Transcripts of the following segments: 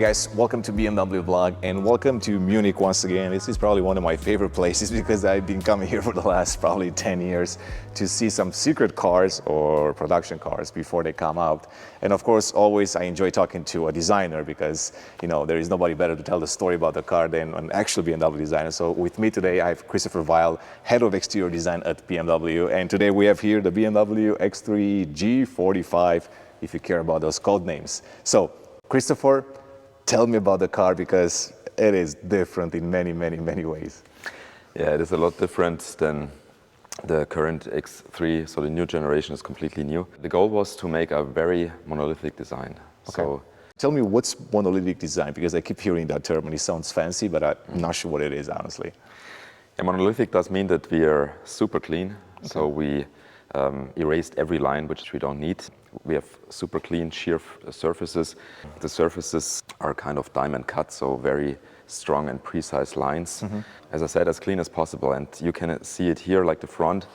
guys, welcome to BMW Vlog and welcome to Munich once again. This is probably one of my favorite places because I've been coming here for the last probably 10 years to see some secret cars or production cars before they come out. And of course, always I enjoy talking to a designer because, you know, there is nobody better to tell the story about the car than an actual BMW designer. So with me today, I have Christopher Weil, Head of Exterior Design at BMW. And today we have here the BMW X3 G45, if you care about those code names. So, Christopher, tell me about the car because it is different in many ways. Yeah, it is a lot different than the current X3, so the new generation is completely new. The goal was to make a very monolithic design. Okay. So, tell me what's monolithic design, because I keep hearing that term and it sounds fancy, but I'm not sure what it is, honestly. yeah, monolithic does mean that we are super clean. Okay. So we erased every line which we don't need. We have super clean shear surfaces. The surfaces are kind of diamond cut, so very strong and precise lines. As I said, as clean as possible. And you can see it here, like the front,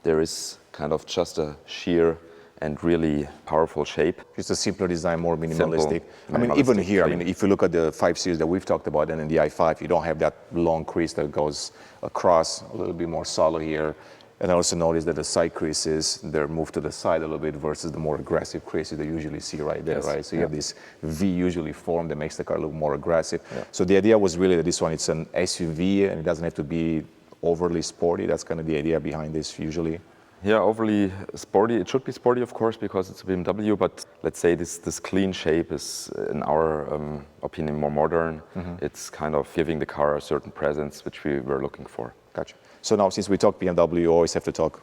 there is kind of just a sheer and really powerful shape. Just a simpler design, more minimalistic. Simple, I mean, even here, clean. I mean, if you look at the 5 Series that we've talked about, and in the i5, you don't have that long crease that goes across, a little bit more solid here. And I also noticed that the side creases, they're moved to the side a little bit versus the more aggressive creases that you usually see right there, right? So you have this V usually formed that makes the car look more aggressive. So the idea was really that this one, it's an SUV and it doesn't have to be overly sporty. That's kind of the idea behind this usually. Yeah, overly sporty. It should be sporty, of course, because it's a BMW, but let's say this clean shape is, in our opinion, more modern. It's kind of giving the car a certain presence, which we were looking for. Gotcha. So now, since we talk BMW, you always have to talk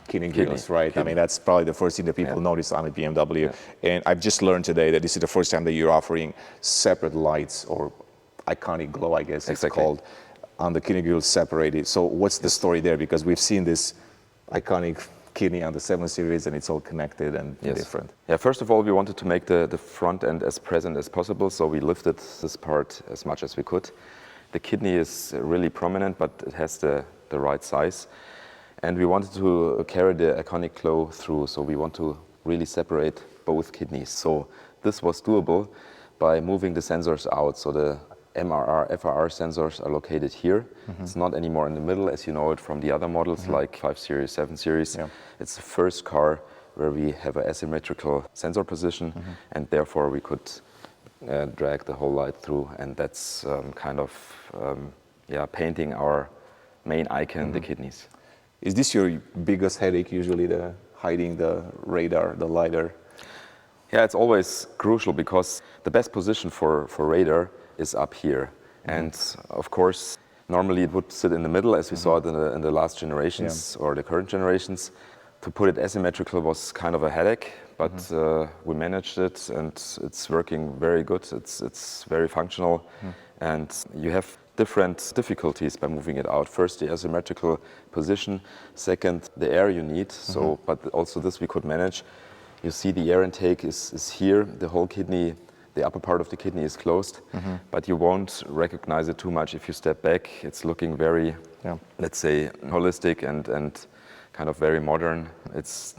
kidney grills, right? Kidney. I mean, that's probably the first thing that people notice on a BMW. And I've just learned today that this is the first time that you're offering separate lights, or iconic glow, I guess it's called, on the kidney grill separated. So what's the story there? Because we've seen this iconic kidney on the 7 Series and it's all connected and different. Yeah, first of all, we wanted to make the front end as present as possible, so we lifted this part as much as we could. The kidney is really prominent, but it has the right size. And we wanted to carry the iconic glow through, so we want to really separate both kidneys. So this was doable by moving the sensors out. So the MRR, FRR sensors are located here. It's not anymore in the middle, as you know it from the other models like 5 Series, 7 Series. It's the first car where we have an asymmetrical sensor position, and therefore we could drag the whole light through, and that's kind of painting our main icon, the kidneys. Is this your biggest headache usually, the hiding the radar, the lidar? Yeah, it's always crucial because the best position for radar is up here. And of course, normally it would sit in the middle, as we saw it in the last generations or the current generations. To put it asymmetrical was kind of a headache, but we managed it and it's working very good. It's very functional, and you have different difficulties by moving it out. First, the asymmetrical position. Second, the air you need. So, but also this we could manage. You see the air intake is here. The whole kidney, the upper part of the kidney is closed, but you won't recognize it too much if you step back. It's looking very, let's say, holistic and kind of very modern.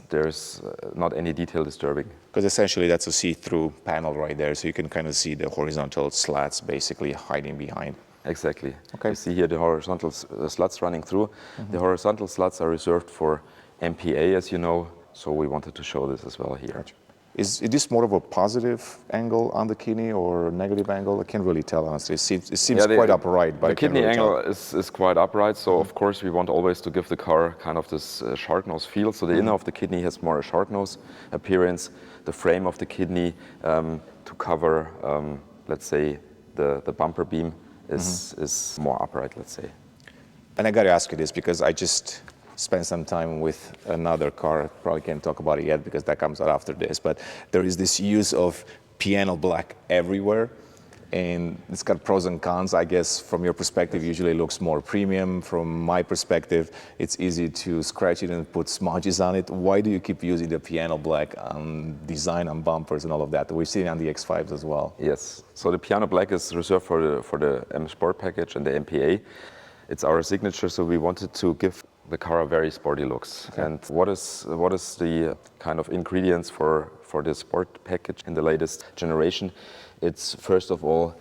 There's not any detail disturbing. Because essentially that's a see-through panel right there, so you can kind of see the horizontal slats basically hiding behind. Exactly. Okay. You see here the horizontal slats running through. The horizontal slats are reserved for MPA, as you know, so we wanted to show this as well here. Gotcha. Is this more of a positive angle on the kidney or a negative angle? I can't really tell, honestly. It seems quite upright. But the kidney angle is quite upright, so of course we want always to give the car kind of this shark nose feel. So the inner of the kidney has more a shark nose appearance. The frame of the kidney to cover, let's say, the bumper beam is more upright, let's say. And I got to ask you this because I just spent some time with another car. Probably can't talk about it yet because that comes out after this. But there is this use of piano black everywhere. And it's got pros and cons, I guess. From your perspective, usually it looks more premium. From my perspective, it's easy to scratch it and put smudges on it. Why do you keep using the piano black on design, on bumpers and all of that? We've seen it on the X5s as well. Yes, so the piano black is reserved for the M Sport package and the MPA. It's our signature, so we wanted to give the car a very sporty looks. Okay. And what is the kind of ingredients for the sport package in the latest generation? It's first of all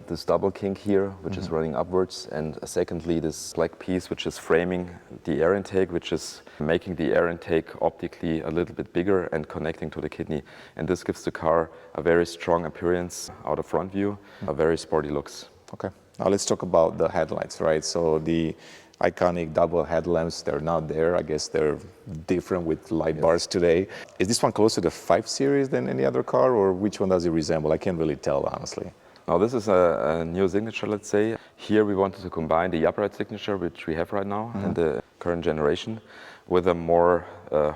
this double kink here, which is running upwards, and secondly this black piece which is framing the air intake, which is making the air intake optically a little bit bigger and connecting to the kidney. And this gives the car a very strong appearance out of front view, a very sporty looks. Okay, now let's talk about the headlights, right? So the iconic double headlamps, they're not there. I guess they're different with light bars today. Is this one closer to the 5 Series than any other car, or which one does it resemble? I can't really tell, honestly. Now this is a new signature, let's say. Here we wanted to combine the upright signature, which we have right now in the current generation, with a more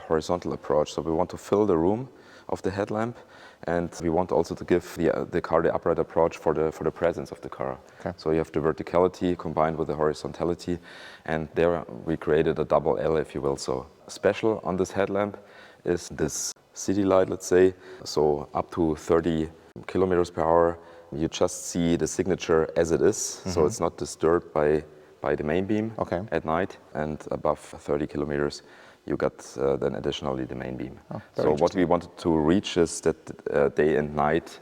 horizontal approach. So we want to fill the room of the headlamp, and we want also to give the car the upright approach for the presence of the car. Okay. So you have the verticality combined with the horizontality, and there we created a double L, if you will. So special on this headlamp is this city light, let's say, so up to 30 kilometers per hour. You just see the signature as it is, so it's not disturbed by the main beam at night, and above 30 kilometers you got then additionally the main beam. So what we wanted to reach is that day and night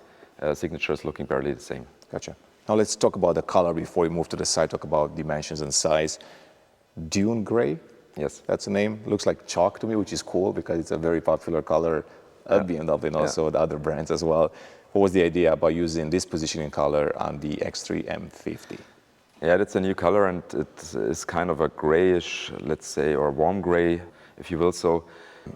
signature is looking barely the same. Gotcha. Now let's talk about the color before we move to the side, talk about dimensions and size. Dune Gray? Yes. That's the name. Looks like chalk to me, which is cool because it's a very popular color at BMW and also the other brands as well. What was the idea about using this positioning color on the X3 M50? Yeah, that's a new color, and it is kind of a grayish, let's say, or warm gray, if you will. So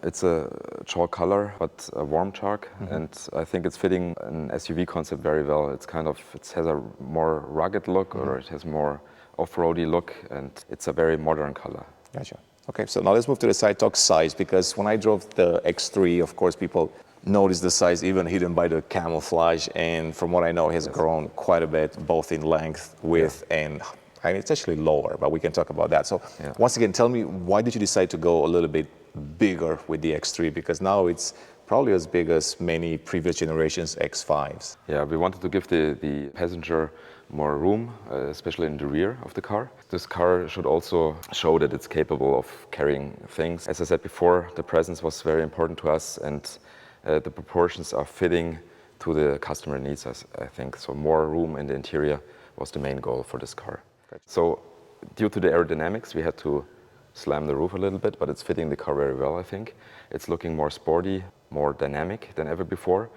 it's a chalk color, but a warm chalk, and I think it's fitting an SUV concept very well. It's kind of, it has a more rugged look, or it has more off-roady look, and it's a very modern color. Gotcha. Okay, so now let's move to the side, talk size, because when I drove the X3, of course, people notice the size even hidden by the camouflage, and from what I know, it has grown quite a bit, both in length, width, and I mean, it's actually lower, but we can talk about that. So once again, tell me, why did you decide to go a little bit bigger with the X3? Because now it's probably as big as many previous generations X5s. Yeah, we wanted to give the passenger more room, especially in the rear of the car. This car should also show that it's capable of carrying things. As I said before, the presence was very important to us, and the proportions are fitting to the customer needs, I think. So more room in the interior was the main goal for this car. Gotcha. So due to the aerodynamics, we had to slam the roof a little bit, but it's fitting the car very well, I think. It's looking more sporty, more dynamic than ever before.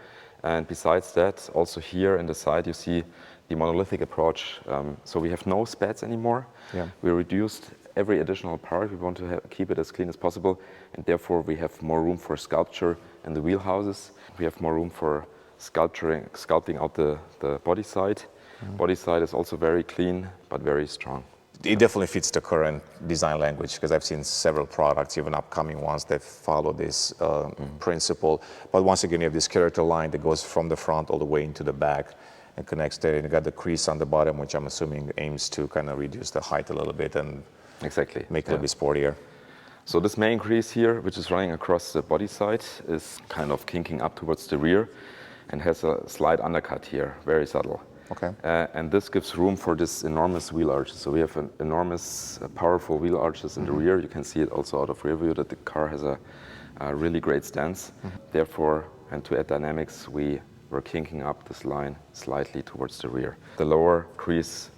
And besides that, also here in the side, you see the monolithic approach. So we have no spats anymore. Yeah. We reduced every additional part. We want to keep it as clean as possible, and therefore we have more room for sculpture in the wheelhouses. We have more room for sculpting out the body side. Body side is also very clean, but very strong. It definitely fits the current design language, because I've seen several products, even upcoming ones, that follow this principle. But once again, you have this character line that goes from the front all the way into the back and connects there. And you got the crease on the bottom, which I'm assuming aims to kind of reduce the height a little bit and exactly make it a little bit sportier. So this main crease here, which is running across the body side, is kind of kinking up towards the rear and has a slight undercut here, very subtle. Okay. And this gives room for this enormous wheel arches. So we have an enormous, powerful wheel arches in the rear. You can see it also out of rear view that the car has a really great stance. Therefore, and to add dynamics, we were kinking up this line slightly towards the rear. The lower crease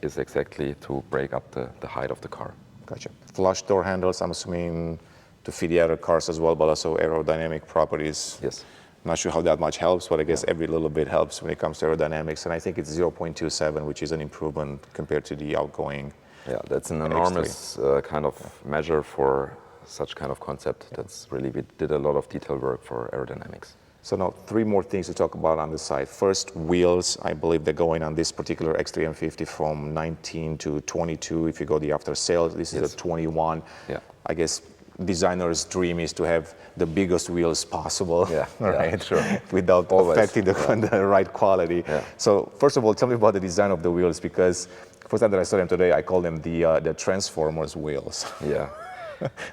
is exactly to break up the height of the car. Gotcha. Flush door handles, I'm assuming to fit the other cars as well, but also aerodynamic properties. Yes. I'm not sure how that much helps, but I guess every little bit helps when it comes to aerodynamics. And I think it's 0.27, which is an improvement compared to the outgoing. Yeah, that's an enormous kind of measure for such kind of concept. That's really, we did a lot of detail work for aerodynamics. So now 3 more things to talk about on the side. First, wheels. I believe they're going on this particular X3 M50 from 19 to 22. If you go the after sales, this is a 21. Yeah. I guess designer's dream is to have the biggest wheels possible, right? Yeah, sure. Without always affecting the right quality. Yeah. So first of all, tell me about the design of the wheels, because first time that I saw them today, I call them the Transformers wheels. Yeah.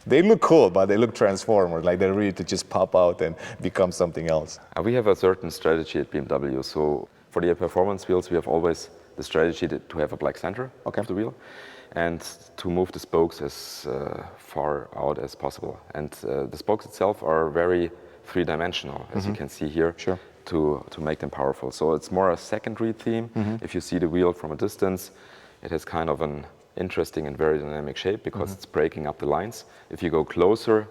They look cool, but they look Transformers, like they're ready to just pop out and become something else. We have a certain strategy at BMW. So for the performance wheels, we have always the strategy to have a black center of the wheel, and to move the spokes as far out as possible. And the spokes itself are very three-dimensional, as you can see here. Sure. to make them powerful. So it's more a secondary theme. If you see the wheel from a distance, it has kind of an interesting and very dynamic shape because it's breaking up the lines. If you go closer,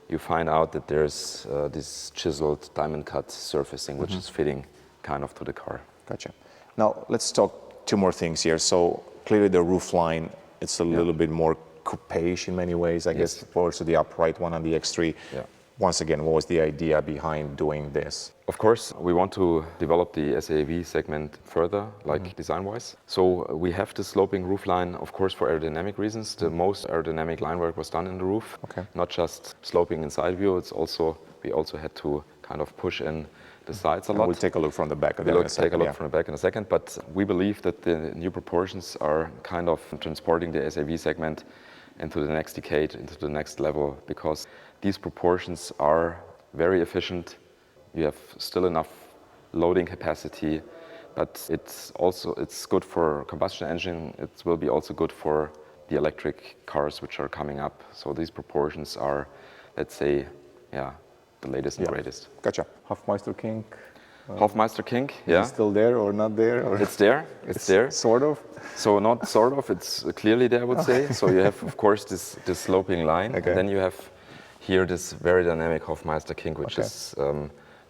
you find out that there's this chiseled diamond cut surfacing, which is fitting kind of to the car. Gotcha. Now let's talk two more things here. So clearly the roof line, it's a little bit more coupe-ish in many ways, I guess, opposed to the upright one on the X3. Yeah. Once again, what was the idea behind doing this? Of course, we want to develop the SAV segment further, like design-wise. So we have the sloping roof line, of course, for aerodynamic reasons. The most aerodynamic line work was done in the roof, not just sloping in side view. We also had to kind of push in the sides a lot. We'll take a look from the back. We'll take a look from the back in a second, but we believe that the new proportions are kind of transporting the SAV segment into the next decade, into the next level, because these proportions are very efficient. You have still enough loading capacity, but it's good for combustion engine. It will be also good for the electric cars which are coming up. So these proportions are, let's say, the latest and greatest. Gotcha. Hofmeister King. Hofmeister King, yeah. Is it still there or not there? Or it's there. It's there. Sort of. So not sort of. It's clearly there, I would say. So you have, of course, this sloping line, and then you have here this very dynamic Hofmeister King, which is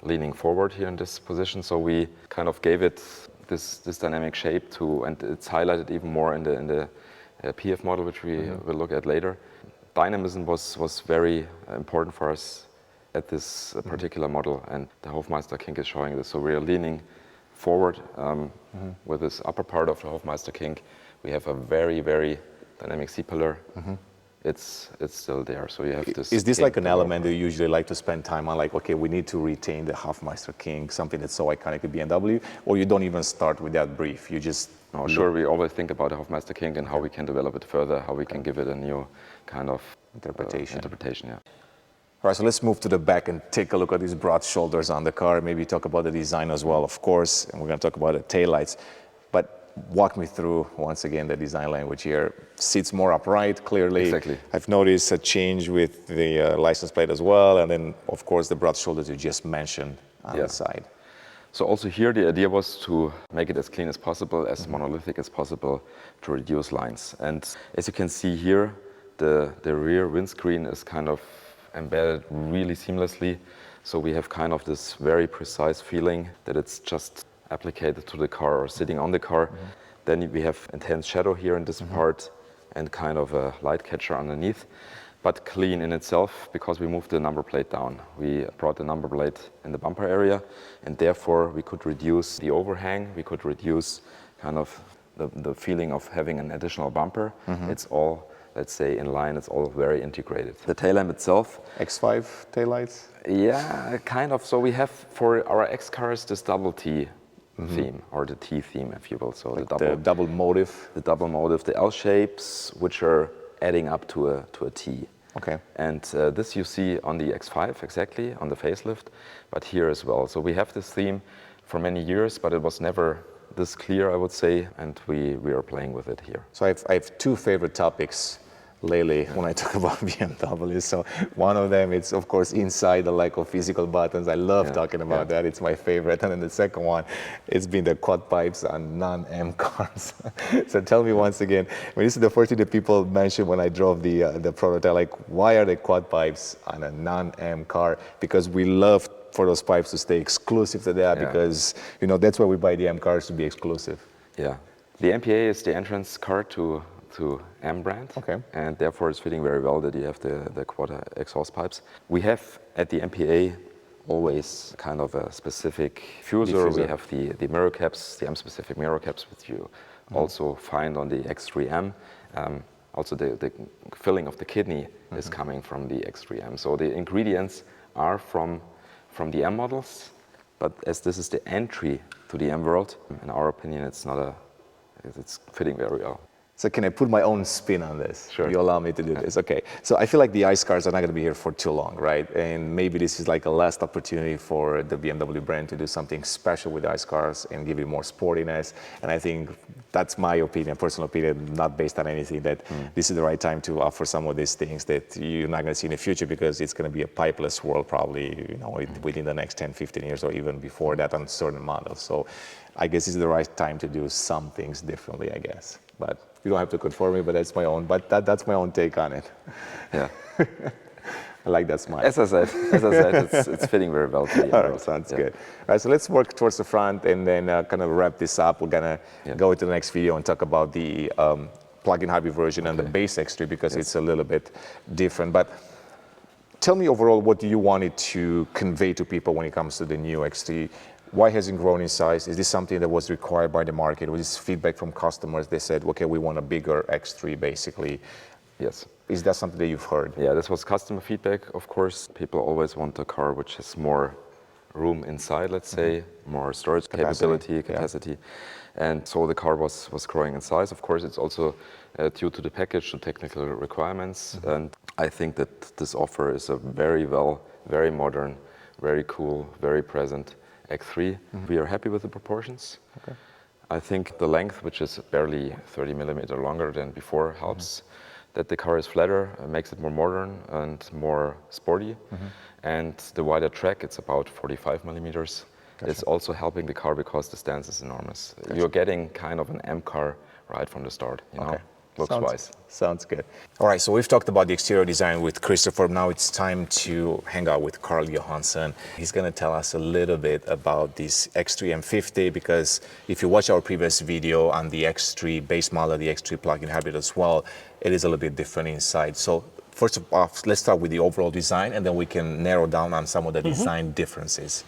leaning forward here in this position. So we kind of gave it this dynamic shape and it's highlighted even more in the PF model, which we will look at later. Dynamism was very important for us at this particular model, and the Hofmeister King is showing this. So we are leaning forward with this upper part of the Hofmeister King. We have a very, very dynamic C-pillar. It's still there. So you have this. Is this like an element that you usually like to spend time on? Like, okay, we need to retain the Hofmeister King, something that's so iconic to BMW, or you don't even start with that brief? You just. No, sure. We always think about the Hofmeister King and how we can develop it further, how we can give it a new kind of interpretation. Yeah. All right, so let's move to the back and take a look at these broad shoulders on the car. Maybe talk about the design as well, of course, and we're going to talk about the taillights. But walk me through, once again, the design language here. Seats more upright, clearly. Exactly. I've noticed a change with the license plate as well, and then, of course, the broad shoulders you just mentioned on the side. So also here, the idea was to make it as clean as possible, as monolithic as possible, to reduce lines. And as you can see here, the rear windscreen is kind of embedded really seamlessly. So we have kind of this very precise feeling that it's just applicated to the car or sitting on the car. Then we have intense shadow here in this part and kind of a light catcher underneath, but clean in itself because we moved the number plate down. We brought the number plate in the bumper area, and therefore we could reduce the overhang. We could reduce kind of the feeling of having an additional bumper. It's all, let's say, in line. It's all very integrated. The tail lamp itself. X5 taillights? Yeah, kind of. So we have for our X cars this double T theme, or the T theme, if you will. So like the double motive. The double motive, the L shapes, which are adding up to a T. Okay. And this you see on the X5 exactly, on the facelift, but here as well. So we have this theme for many years, but it was never this clear, I would say, and we are playing with it here. So I have two favorite topics lately when I talk about BMW. So one of them, it's of course inside the lack of physical buttons. I love talking about that. It's my favorite. And then the second one, it's been the quad pipes on non-M cars. So tell me once again, this is the first thing that people mentioned when I drove the prototype, like why are the quad pipes on a non-M car? Because we love for those pipes to stay exclusive to that because, you know, that's why we buy the M cars, to be exclusive. Yeah. The MPA is the entrance car to M brand, and therefore it's fitting very well that you have the quad exhaust pipes. We have at the MPA always kind of a specific diffuser. We have the mirror caps, the M-specific mirror caps, which you also find on the X3 M. Also the filling of the kidney is coming from the X3 M. So the ingredients are from the M models, but as this is the entry to the M world, in our opinion, it's fitting very well. So can I put my own spin on this? Sure. You allow me to do this? Okay. So I feel like the ICE cars are not going to be here for too long, right? And maybe this is like a last opportunity for the BMW brand to do something special with ICE cars and give it more sportiness. And I think that's my opinion, personal opinion, not based on anything, that this is the right time to offer some of these things that you're not going to see in the future, because it's going to be a pipeless world probably, within the next 10, 15 years or even before that on certain models. So I guess this is the right time to do some things differently, I guess. But you don't have to conform me, but that's my own. But that's my own take on it. Yeah. I like that smile. As I said, it's fitting very well to the All right, sounds good. All right, so let's work towards the front and then kind of wrap this up. We're gonna go into the next video and talk about the plug-in hybrid version and the base X3, because it's a little bit different. But tell me overall, what do you want it to convey to people when it comes to the new X3? Why has it grown in size? Is this something that was required by the market? Was this feedback from customers? They said, okay, we want a bigger X3, basically. Yes. Is that something that you've heard? Yeah, this was customer feedback, of course. People always want a car which has more room inside, let's say, more storage capacity. And so the car was growing in size. Of course, it's also due to the package and technical requirements. And I think that this offer is a very modern, very cool, very present X3. We are happy with the proportions. Okay. I think the length, which is barely 30 millimeter longer than before, helps. That the car is flatter, makes it more modern and more sporty. And the wider track, it's about 45 millimeters. Gotcha. It's also helping the car because the stance is enormous. Gotcha. You're getting kind of an M car right from the start, you know? Looks-wise. Sounds good. All right, so we've talked about the exterior design with Christopher. Now it's time to hang out with Carl Johansson. He's going to tell us a little bit about this X3 M50, because if you watch our previous video on the X3 base model, the X3 plug-in hybrid as well, it is a little bit different inside. So first of all, let's start with the overall design, and then we can narrow down on some of the design differences.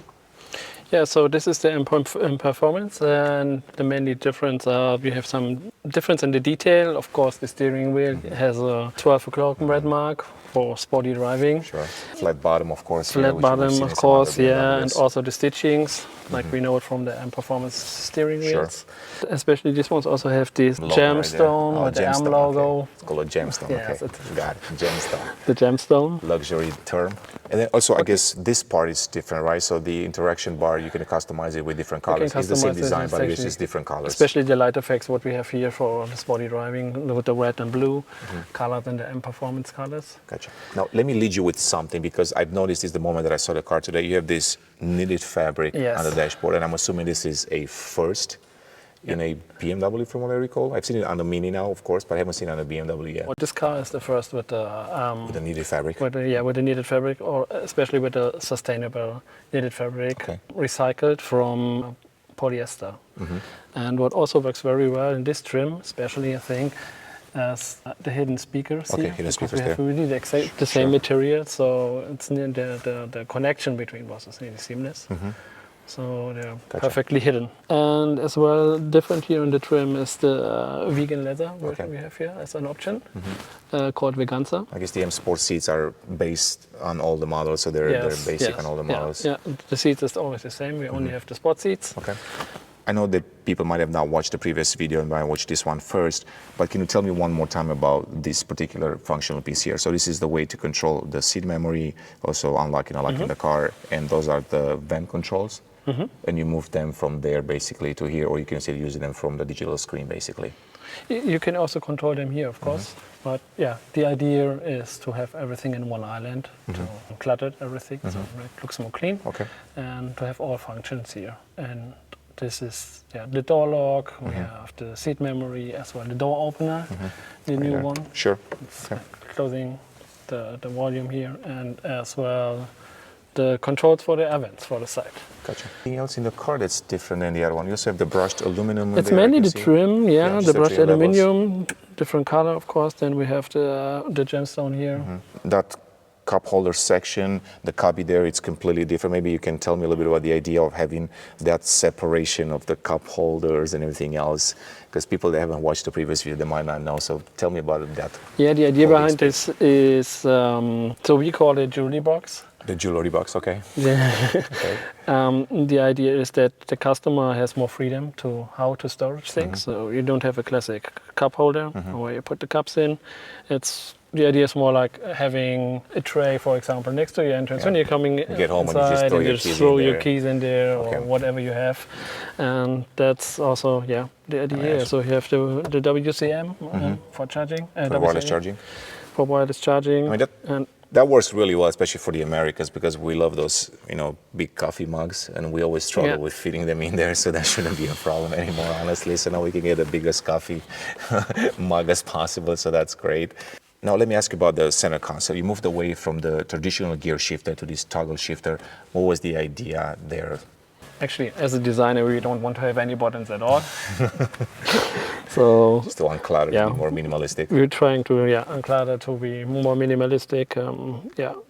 Yeah, so this is the M performance, and the mainly difference, we have some difference in the detail. Of course, the steering wheel has a 12 o'clock red mark for sporty driving. Sure. Flat bottom, of course. Flat bottom, of course, and also the stitchings, like we know it from the M performance steering wheels. Especially these ones also have this gemstone with the M logo. Okay. It's called a gemstone. Yes, okay. Got it. Gemstone. The gemstone. Luxury term. And then also, I guess this part is different, right? So the interaction bar, you can customize it with different colors. It's the same design, but it's just different colors. Especially the light effects, what we have here for the sporty driving, with the red and blue colored in the M performance colors. Gotcha. Now, let me lead you with something, because I've noticed this the moment that I saw the car today. You have this knitted fabric on the dashboard, and I'm assuming this is a first in a BMW, from what I recall. I've seen it on the Mini now, of course, but I haven't seen it on the BMW yet. Well, this car is the first with the knitted fabric. With the knitted fabric, or especially with the sustainable knitted fabric, recycled from polyester. And what also works very well in this trim, especially I think, as the hidden speakers here. Hidden speakers we have really the same material, so it's the connection between was really seamless. So they're perfectly hidden. And as well, different here in the trim is the vegan leather version we have here as an option, called Veganza. I guess the M Sport seats are based on all the models, so they're basic on all the models. Yeah, the seats is always the same. We only have the sport seats. Okay. I know that people might have not watched the previous video and might watch this one first, but can you tell me one more time about this particular functional piece here? So this is the way to control the seat memory, also unlocking and unlocking the car, and those are the vent controls. And you move them from there basically to here, or you can still use them from the digital screen basically. You can also control them here, of course. But yeah, the idea is to have everything in one island, to clutter everything, so it looks more clean, and to have all functions here. And this is the door lock, we have the seat memory as well, the door opener, the new one. Sure. Closing the volume here, and as well the controls for the air vents for the side. Gotcha. Anything else in the car that's different than the other one? You also have the brushed aluminum. It's mainly the trim, the brushed aluminum, different color, of course. Then we have the gemstone here. That cup holder section, the cubby there, it's completely different. Maybe you can tell me a little bit about the idea of having that separation of the cup holders and everything else, because people that haven't watched the previous video, they might not know. So tell me about that. Yeah, the idea behind this is, so we call it jewelry box. The jewelry box, okay. Yeah. Okay. The idea is that the customer has more freedom to how to storage things. So you don't have a classic cup holder where you put the cups in. The idea is more like having a tray, for example, next to your entrance. When you're coming get home and inside, you just throw your keys in there Okay. or whatever you have. And that's also, yeah, the idea. Nice. So you have the WCM for charging. For wireless charging. For wireless charging. I mean, that works really well, especially for the Americans, because we love those, big coffee mugs, and we always struggle with fitting them in there, so that shouldn't be a problem anymore, honestly. So now we can get the biggest coffee mug as possible, so that's great. Now let me ask you about the center console. You moved away from the traditional gear shifter to this toggle shifter. What was the idea there? Actually, as a designer, we don't want to have any buttons at all. So just to unclutter, to be more minimalistic. We're trying to unclutter to be more minimalistic.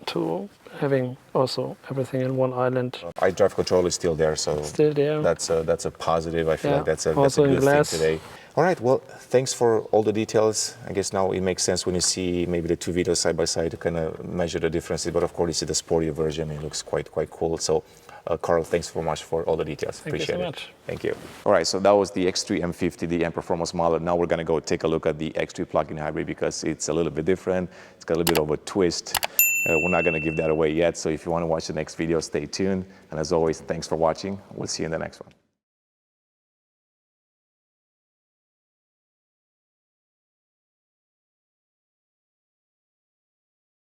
To having also everything in one island. iDrive control is still there, so still there. That's a positive. I feel like that's a also good glass. thing today. All right, well, thanks for all the details. I guess now it makes sense when you see maybe the two videos side by side to kind of measure the differences. But of course, you see the sportier version. It looks quite cool. So, Carl, thanks so much for all the details. Appreciate it. Thank you so much. Thank you. All right, so that was the X3 M50, the M Performance model. Now we're going to go take a look at the X3 plug-in hybrid because it's a little bit different. It's got a little bit of a twist. We're not going to give that away yet. So if you want to watch the next video, stay tuned. And as always, thanks for watching. We'll see you in the next one.